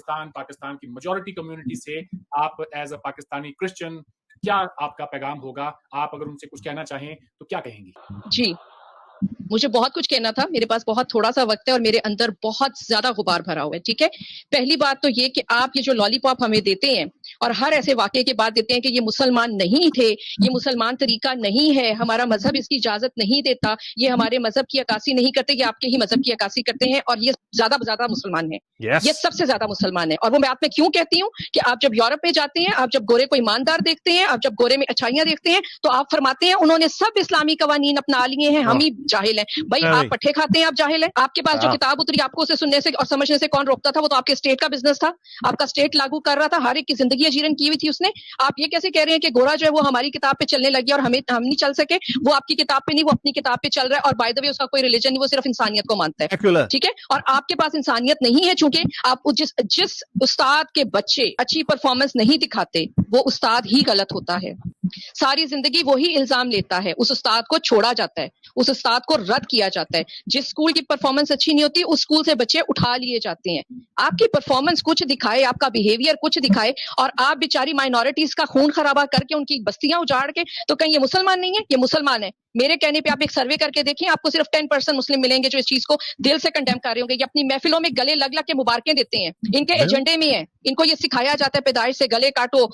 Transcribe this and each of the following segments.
پاکستان کی majority community سے آپ ایز اے پاکستانی کرسچن کیا آپ کا پیغام ہوگا؟ آپ اگر ان سے کچھ کہنا چاہیں تو کیا کہیں گی؟ جی مجھے بہت کچھ کہنا تھا، میرے پاس بہت تھوڑا سا وقت ہے اور میرے اندر بہت زیادہ غبار بھرا ہوا ہے. ٹھیک ہے، پہلی بات تو یہ کہ آپ یہ جو لالی پاپ ہمیں دیتے ہیں اور ہر ایسے واقعے کے بعد دیتے ہیں کہ یہ مسلمان نہیں تھے، یہ مسلمان طریقہ نہیں ہے، ہمارا مذہب اس کی اجازت نہیں دیتا، یہ ہمارے مذہب کی عکاسی نہیں کرتے، یہ آپ کے ہی مذہب کی عکاسی کرتے ہیں اور یہ زیادہ مسلمان ہیں. یہ سب سے زیادہ مسلمان ہیں. اور وہ میں آپ میں کیوں کہتی ہوں کہ آپ جب یورپ میں جاتے ہیں، آپ جب گورے کو ایماندار دیکھتے ہیں، آپ جب گورے میں اچھائیاں دیکھتے ہیں تو آپ فرماتے ہیں انہوں نے سب اسلامی قوانین اپنا لیے ہیں، ہم ہی جاہل ہیں. بھائی آپ پٹھے کھاتے ہیں، آپ جاہل ہیں. آپ کے پاس جو کتاب اتری آپ کو اسے سننے سے اور سمجھنے سے کون روکتا تھا؟ وہ تو آپ کے اسٹیٹ کا بزنس تھا، آپ کا اسٹیٹ لاگو کر رہا تھا، ہر ایک کی زندگی اجیرن کی ہوئی تھی اس نے. آپ یہ کیسے کہہ رہے ہیں کہ گورا جو ہے وہ ہماری کتاب پہ چلنے لگی اور ہم نہیں چل سکے؟ وہ آپ کی کتاب پہ نہیں، وہ اپنی کتاب پہ چل رہا ہے. اور بائی دا وے اس کا کوئی ریلیجن نہیں، وہ صرف انسانیت کو مانتا ہے. ٹھیک ہے، اور آپ کے پاس انسانیت نہیں ہے چونکہ آپ جس استاد کے بچے اچھی پرفارمنس نہیں دکھاتے وہ استاد ہی غلط ہوتا ہے. ساری زندگی وہی الزام لیتا ہے، اس استاد کو چھوڑا جاتا ہے، اس استاد کو رد کیا جاتا ہے. جس اسکول کی پرفارمنس اچھی نہیں ہوتی اس اسکول سے بچے اٹھا لیے جاتے ہیں. آپ کی پرفارمنس کچھ دکھائے، آپ کا بیہیویئر کچھ دکھائے اور آپ بیچاری مائنورٹیز کا خون خرابہ کر کے ان کی بستیاں اجاڑ کے تو کہیں یہ مسلمان نہیں ہے؟ یہ مسلمان ہے. میرے کہنے پہ آپ ایک سروے کر کے دیکھیں، آپ کو صرف 10% مسلم ملیں گے جو اس چیز کو دل سے کنڈیم کر رہے ہوں گے. یہ اپنی محفلوں میں گلے لگ کے مبارکیں دیتے ہیں، ان کے ایجنڈے میں ہے، ان کو یہ سکھایا جاتا ہے پیدائش سے گلے کاٹو،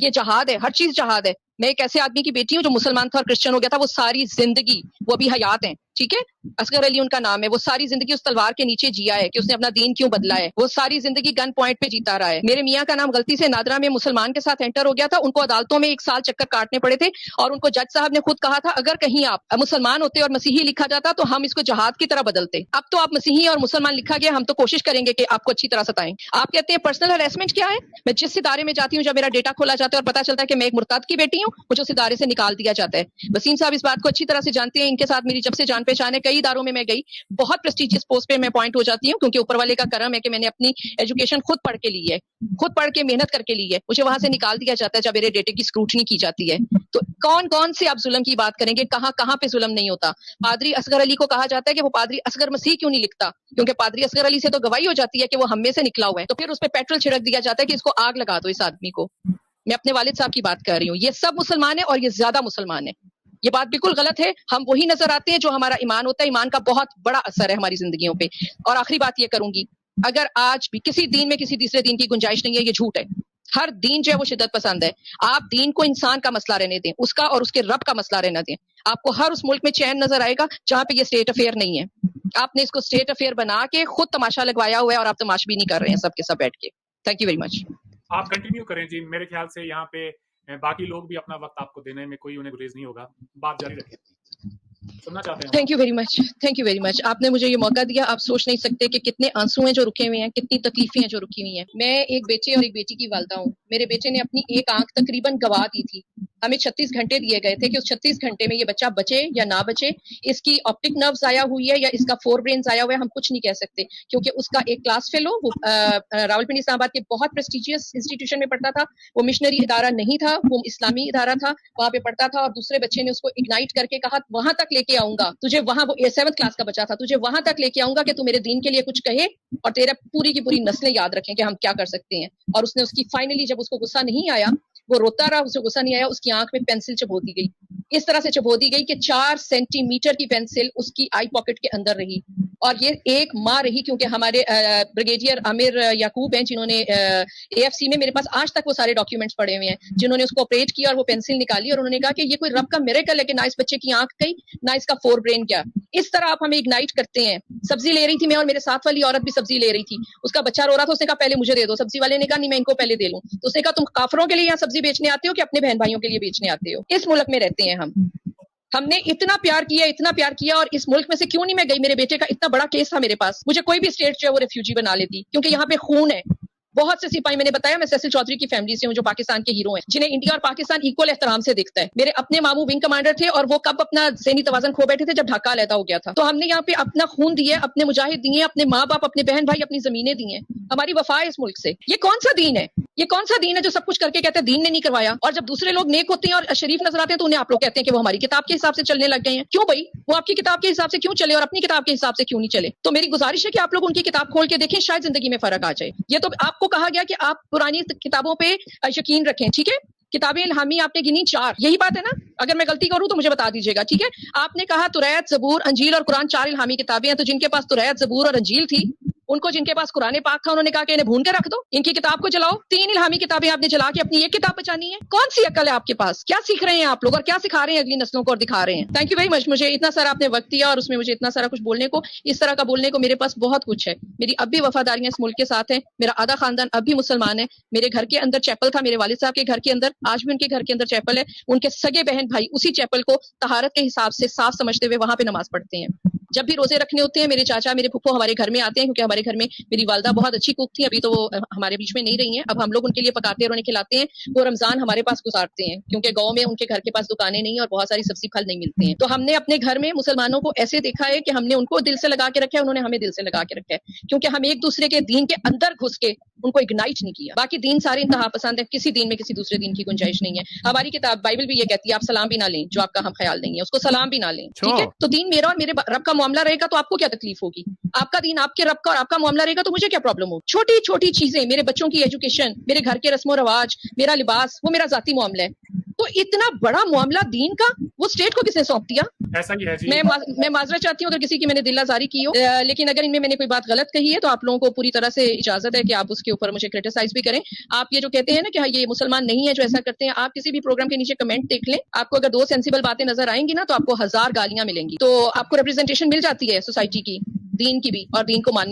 یہ جہاد ہے، ہر چیز جہاد ہے. میں ایک ایسے آدمی کی بیٹی ہوں جو مسلمان تھا اور کرسچن ہو گیا تھا. وہ ساری زندگی، وہ بھی حیات ہیں، ٹھیک ہے، اصغر علی ان کا نام ہے، وہ ساری زندگی اس تلوار کے نیچے جیا ہے کہ اس نے اپنا دین کیوں بدلا ہے. وہ ساری زندگی گن پوائنٹ پہ جیتا رہا ہے. میرے میاں کا نام غلطی سے نادرا میں مسلمان کے ساتھ انٹر ہو گیا تھا، ان کو عدالتوں میں 1 سال چکر کاٹنے پڑے تھے اور ان کو جج صاحب نے خود کہا تھا اگر کہیں آپ مسلمان ہوتے اور مسیحی لکھا جاتا تو ہم اس کو جہاد کی طرح بدلتے. اب تو آپ مسیحی اور مسلمان لکھا گیا، ہم تو کوشش کریں گے کہ آپ کو اچھی طرح ستائیں. آپ کہتے ہیں پرسنل ہراسمنٹ کیا ہے؟ میں جس ادارے میں جاتی ہوں، جب میرا ڈیٹا کھولا جاتا ہے اور پتا چلتا ہے کہ میں ایک مرتد کی بیٹی ہوں، مجھے اس ادارے سے نکال دیا جاتا ہے. وسیم صاحب اس بات کو اچھی طرح سے جانتے ہیں، ان کے ساتھ میری جب سے جان پہچان ہے، کئی اداروں میں گئی، بہت پریسٹیجیس پوسٹ پہ میں اپوائنٹ ہو جاتی ہوں کیونکہ اوپر والے کا کرم ہے کہ میں نے اپنی ایجوکیشن خود پڑھ کے لی ہے، خود پڑھ کے محنت کر کے لی ہے. مجھے وہاں سے نکال دیا جاتا ہے جب میرے ڈیٹے کی اسکروٹنی کی جاتی ہے. تو کون سے آپ ظلم کی بات کریں گے؟ کہاں پہ ظلم نہیں ہوتا؟ پادری اصغر علی کو کہا جاتا ہے کہ وہ پادری اصغر مسیح کیوں نہیں لکھتا؟ کیونکہ پادری اصغر علی سے تو گواہی ہو جاتی ہے کہ وہ ہم میں سے نکلا ہوا ہے. تو پھر اس پہ پیٹرول چھڑک دیا جاتا ہے کہ اس کو آگ لگا دو اس آدمی کو. میں اپنے والد صاحب کی بات کر رہی ہوں. یہ سب مسلمان ہیں اور یہ زیادہ مسلمان ہیں. یہ بات بالکل غلط ہے. ہم وہی نظر آتے ہیں جو ہمارا ایمان ہوتا ہے. ایمان کا بہت بڑا اثر ہے ہماری زندگیوں پہ. اور آخری بات یہ کروں گی، اگر آج بھی کسی دین میں کسی تیسرے دین کی گنجائش نہیں ہے، یہ جھوٹ ہے. ہر دین جو ہے وہ شدت پسند ہے. آپ دین کو انسان کا مسئلہ رہنے دیں، اس کا اور اس کے رب کا مسئلہ رہنا دیں. آپ کو ہر اس ملک میں چین نظر آئے گا جہاں پہ یہ اسٹیٹ افیئر نہیں ہے. آپ نے اس کو اسٹیٹ افیئر بنا کے خود تماشا لگوایا ہوا ہے اور آپ تماش بھی نہیں کر رہے ہیں سب کے سب بیٹھ کے. Thank you very much. آپ کنٹینیو کریں جی. میرے خیال سے یہاں پہ باقی لوگ بھی اپنا وقت آپ کو دینے میں کوئی انہیں گریز نہیں ہوگا. بات جاری رکھیں، سننا چاہتے ہیں. Thank you very much. آپ نے مجھے یہ موقع دیا. آپ سوچ نہیں سکتے کہ کتنے آنسو ہیں جو رکے ہوئے ہیں، کتنی تکلیفیں ہیں جو رکی ہوئی ہیں. میں ایک بیٹے اور ایک بیٹی کی والدہ ہوں. میرے بیٹے نے اپنی ایک آنکھ تقریباً گوا دی تھی. ہمیں 36 گھنٹے دیے گئے تھے کہ اس 36 گھنٹے میں یہ بچہ بچے یا نہ بچے. اس کی آپٹک نرو ضائع ہوئی ہے یا اس کا 4 برین ضائع ہوا ہے، ہم کچھ نہیں کہہ سکتے کیونکہ اس کا ایک کلاس فیلو وہ راولپنڈی اسلام آباد کے بہت پریسٹیجیس انسٹیٹیوشن میں پڑھتا تھا. وہ مشنری ادارہ نہیں تھا، وہ اسلامی ادارہ تھا، وہاں پہ پڑھتا تھا. اور دوسرے بچے نے اس کو اگنائٹ کر کے کہا وہاں تک لے کے آؤں گا تجھے، وہاں وہ 7th کلاس کا بچہ تھا، تجھے وہاں تک لے کے آؤں گا کہ تو میرے دین کے لیے کچھ کہے اور تیرا پوری کی پوری نسلیں یاد رکھیں کہ ہم کیا کر سکتے ہیں. اور اس نے اس کی فائنلی جب اس کو غصہ نہیں آیا، وہ روتا رہا، اسے غصہ نہیں آیا، اس کی آنکھ میں پینسل چبو دی گئی. اس طرح سے چبو دی گئی کہ 4 سینٹی میٹر کی پینسل اس کی آئی پاکٹ کے اندر رہی. اور یہ ایک ماں رہی کیونکہ ہمارے بریگیڈیئر عامر یعقوب ہیں جنہوں نے اے ایف سی میں، میرے پاس آج تک وہ سارے ڈاکیومنٹس پڑے ہوئے ہیں، جنہوں نے اس کو آپریٹ کیا اور وہ پینسل نکالی اور انہوں نے کہا کہ یہ کوئی رب کا میریکل ہے کہ نہ اس بچے کی آنکھ گئی نہ اس کا 4 برین گیا. اس طرح آپ ہمیں اگنائٹ کرتے ہیں. سبزی لے رہی تھی میں اور میرے ساتھ والی عورت بھی سبزی لے رہی تھی. اس کا بچہ رو رہا تھا، اس نے کہا پہلے مجھے دے دو. سبزی والے نے کہا نہیں میں ان کو پہلے دے لوں. تو اس نے کہا تم کافروں کے لیے یہاں سبزی بیچنے آتے ہو کہ اپنے بہن بھائیوں کے لیے بیچنے آتے ہو؟ اس ملک میں رہتے ہیں ہم نے اتنا پیار کیا اور اس ملک میں سے کیوں نہیں میں گئی؟ میرے بیٹے کا اتنا بڑا کیس تھا میرے پاس، مجھے کوئی بھی اسٹیٹ جو ہے وہ ریفیوجی بنا لیتی کیونکہ یہاں پہ خون ہے. بہت سے سپاہی، میں نے بتایا میں سیسل چودھری کی فیملی سے ہوں جو پاکستان کے ہیرو ہیں، جنہیں انڈیا اور پاکستان ایکول احترام سے دیکھتا ہے. میرے اپنے ماموں ونگ کمانڈر تھے اور وہ کب اپنا ذہنی توازن کھو بیٹھے تھے؟ جب ڈھاکہ علیحدہ ہو گیا تھا. تو ہم نے یہاں پہ اپنا خون دیے، اپنے مجاہد دیے، اپنے ماں باپ، اپنے بہن بھائی، اپنی زمینیں دی ہیں. ہماری وفا ہے اس ملک سے. یہ کون سا دین ہے؟ یہ کون سا دین ہے جو سب کچھ کر کے کہتے ہیں دین نے نہیں کروایا، اور جب دوسرے لوگ نیک ہوتے ہیں اور شریف نظر آتے ہیں تو انہیں آپ لوگ کہتے ہیں کہ وہ ہماری کتاب کے حساب سے چلنے لگ گئے ہیں؟ کیوں بھائی؟ وہ آپ کی کتاب کے حساب سے کیوں چلے اور اپنی کتاب کے حساب سے کیوں نہیں چلے؟ تو میری گزارش ہے کہ آپ لوگ ان کی کتاب کھول کے دیکھیں، شاید زندگی میں فرق آ جائے. یہ تو آپ کو کہا گیا کہ آپ پرانی کتابوں پہ یقین رکھیں، ٹھیک ہے؟ کتابیں الہامی آپ نے گنی 4، یہی بات ہے نا؟ اگر میں غلطی کروں تو مجھے بتا دیجیے گا، ٹھیک ہے؟ آپ نے کہا توریت، زبور، انجیل اور قرآن 4 الہامی کتابیں ہیں، تو جن کے پاس توریت، زبور اور انجیل تھی، ان کو جن کے پاس قرآن پاک تھا انہوں نے کہا کہ انہیں بھون کے رکھ دو، ان کی کتاب کو جلاؤ. 3 الہامی کتابیں آپ نے جلا کے اپنی ایک کتاب بچانی ہے؟ کون سی عقل ہے آپ کے پاس؟ کیا سیکھ رہے ہیں آپ لوگ اور کیا سکھا رہے ہیں اگلی نسلوں کو اور دکھا رہے ہیں؟ Thank you very much. مجھے اتنا سارا آپ نے وقت دیا اور اس میں مجھے اتنا سارا کچھ بولنے کو، اس طرح کا بولنے کو میرے پاس بہت کچھ ہے. میری اب بھی وفاداریاں اس ملک کے ساتھ ہیں، میرا آدھا خاندان اب بھی مسلمان ہے. میرے گھر کے اندر چیپل تھا، میرے والد صاحب کے گھر کے اندر، آج بھی ان کے گھر کے اندر چیپل ہے. ان کے سگے بہن بھائی اسی چیپل کو طہارت کے حساب سے صاف سمجھتے ہوئے وہاں پہ نماز پڑھتے ہیں. جب بھی روزے رکھنے ہوتے ہیں میرے چاچا، میرے پھپھو ہمارے گھر میں آتے ہیں، کیونکہ ہمارے گھر میں میری والدہ بہت اچھی کوک تھی. ابھی تو وہ ہمارے بیچ میں نہیں رہی ہیں، اب ہم لوگ ان کے لیے پکاتے اور انہیں کھلاتے ہیں. وہ رمضان ہمارے پاس گزارتے ہیں کیونکہ گاؤں میں ان کے گھر کے پاس دکانیں نہیں اور بہت ساری سبزی پھل نہیں ملتے ہیں. تو ہم نے اپنے گھر میں مسلمانوں کو ایسے دیکھا ہے کہ ہم نے ان کو دل سے لگا کے رکھا ہے، انہوں نے ہمیں دل سے لگا کے رکھا ہے، کیونکہ ہم ایک دوسرے کے دین کے اندر گھس کے ان کو اگنائٹ نہیں کیا. باقی دین سارے انتہا پسند ہے، کسی دین میں کسی دوسرے دین کی گنجائش نہیں ہے. ہماری کتاب بائبل بھی یہ کہتی ہے آپ سلام بھی نہ لیں، جو آپ کا ہم خیال نہیں ہے اس کو سلام بھی نہ لیں، ٹھیک ہے؟ تو دین میرا اور میرے رب کا معاملہ رہے گا تو آپ کو کیا تکلیف ہوگی؟ آپ کا دین آپ کے رب کا اور آپ کا معاملہ رہے گا تو مجھے کیا پرابلم ہوگی؟ چھوٹی چھوٹی چیزیں، میرے بچوں کی ایجوکیشن، میرے گھر کے رسم و رواج، میرا لباس، وہ میرا ذاتی معاملہ ہے. تو اتنا بڑا معاملہ دین کا وہ اسٹیٹ کو کس نے سونپ دیا؟ ایسا ہی ہے جی. میں معذرت چاہتی ہوں اگر کسی کی میں نے دل آزاری کی ہو، لیکن اگر ان میں نے کوئی بات غلط کہی ہے تو آپ لوگوں کو پوری طرح سے اجازت ہے کہ آپ اس کے اوپر مجھے کرٹیسائز بھی کریں. آپ یہ جو کہتے ہیں نا کہ یہ مسلمان نہیں ہے جو ایسا کرتے ہیں، آپ کسی بھی پروگرام کے نیچے کمنٹ دیکھ لیں، آپ کو اگر 2 سینسیبل باتیں نظر آئیں گی نا تو آپ کو 1000 گالیاں ملیں گی. تو آپ کو ریپرزینٹیشن مل جاتی ہے سوسائٹی کی، دین کی بھی اور دین کو ماننے